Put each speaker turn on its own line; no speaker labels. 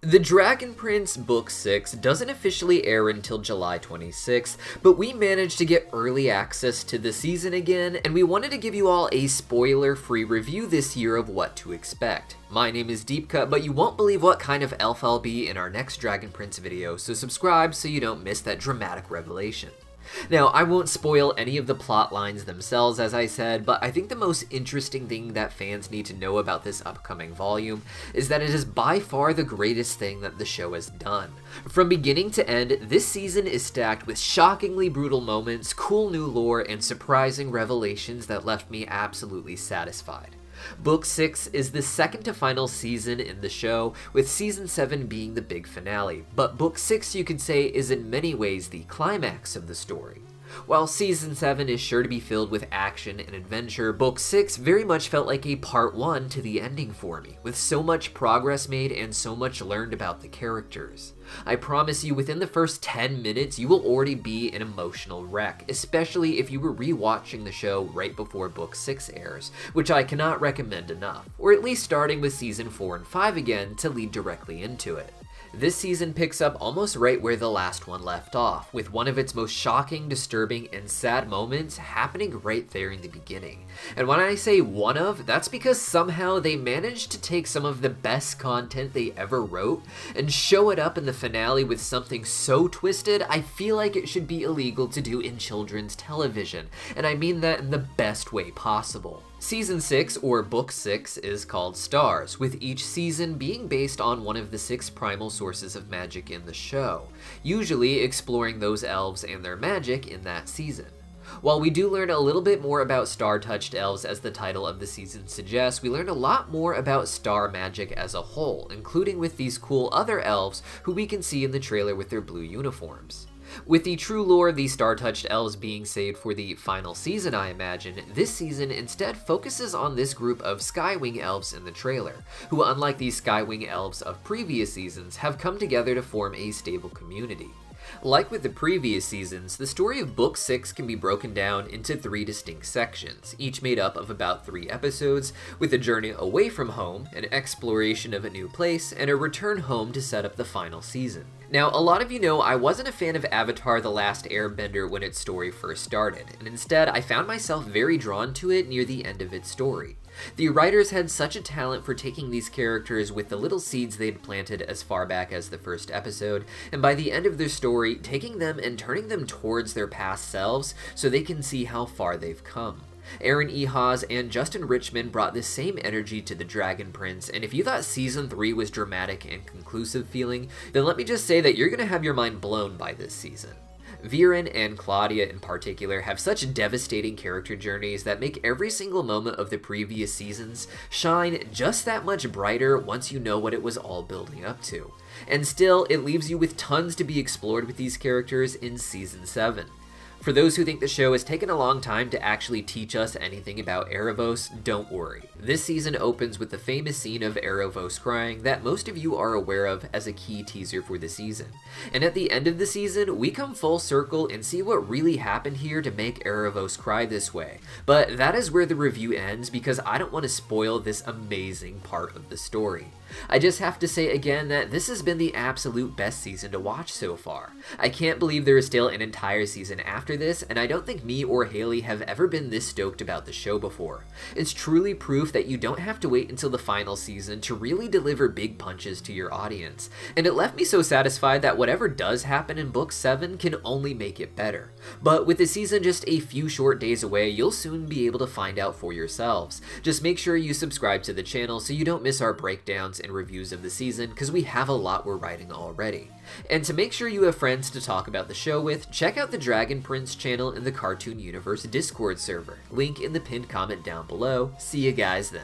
The Dragon Prince Book 6 doesn't officially air until July 26th, but we managed to get early access to the season again, and we wanted to give you all a spoiler-free review this year of what to expect. My name is Deepcut, but you won't believe what kind of elf I'll be in our next Dragon Prince video, so subscribe so you don't miss that dramatic revelation. Now, I won't spoil any of the plot lines themselves, as I said, but I think the most interesting thing that fans need to know about this upcoming volume is that it is by far the greatest thing that the show has done. From beginning to end, this season is stacked with shockingly brutal moments, cool new lore, and surprising revelations that left me absolutely satisfied. Book 6 is the second to final season in the show, with Season 7 being the big finale, but Book 6 you could say is in many ways the climax of the story. While Season 7 is sure to be filled with action and adventure, Book 6 very much felt like a part 1 to the ending for me, with so much progress made and so much learned about the characters. I promise you, within the first 10 minutes, you will already be an emotional wreck, especially if you were rewatching the show right before Book 6 airs, which I cannot recommend enough, or at least starting with Season 4 and 5 again to lead directly into it. This season picks up almost right where the last one left off, with one of its most shocking, disturbing, and sad moments happening right there in the beginning. And when I say one of, that's because somehow they managed to take some of the best content they ever wrote and show it up in the finale with something so twisted I feel like it should be illegal to do in children's television, and I mean that in the best way possible. Season 6, or Book 6, is called Stars, with each season being based on one of the 6 primal sources of magic in the show, usually exploring those elves and their magic in that season. While we do learn a little bit more about star-touched elves as the title of the season suggests, we learn a lot more about star magic as a whole, including with these cool other elves who we can see in the trailer with their blue uniforms. With the true lore of the star-touched elves being saved for the final season, I imagine, this season instead focuses on this group of Skywing elves in the trailer, who unlike the Skywing elves of previous seasons, have come together to form a stable community. Like with the previous seasons, the story of Book 6 can be broken down into 3 distinct sections, each made up of about 3 episodes, with a journey away from home, an exploration of a new place, and a return home to set up the final season. Now, a lot of you know I wasn't a fan of Avatar: The Last Airbender when its story first started, and instead I found myself very drawn to it near the end of its story. The writers had such a talent for taking these characters with the little seeds they'd planted as far back as the first episode, and by the end of their story, taking them and turning them towards their past selves so they can see how far they've come. Aaron E. Haas and Justin Richmond brought this same energy to the Dragon Prince, and if you thought Season 3 was dramatic and conclusive feeling, then let me just say that you're gonna have your mind blown by this season. Viren and Claudia in particular have such devastating character journeys that make every single moment of the previous seasons shine just that much brighter once you know what it was all building up to. And still, it leaves you with tons to be explored with these characters in Season 7. For those who think the show has taken a long time to actually teach us anything about Erebos, don't worry. This season opens with the famous scene of Erebos crying that most of you are aware of as a key teaser for the season. And at the end of the season, we come full circle and see what really happened here to make Erebos cry this way. But that is where the review ends because I don't want to spoil this amazing part of the story. I just have to say again that this has been the absolute best season to watch so far. I can't believe there is still an entire season after this, and I don't think me or Hailey have ever been this stoked about the show before. It's truly proof that you don't have to wait until the final season to really deliver big punches to your audience, and it left me so satisfied that whatever does happen in Book 7 can only make it better. But with the season just a few short days away, you'll soon be able to find out for yourselves. Just make sure you subscribe to the channel so you don't miss our breakdowns and reviews of the season, because we have a lot we're writing already. And to make sure you have friends to talk about the show with, check out the Dragon Prince channel in the Cartoon Universe Discord server. Link in the pinned comment down below. See you guys then.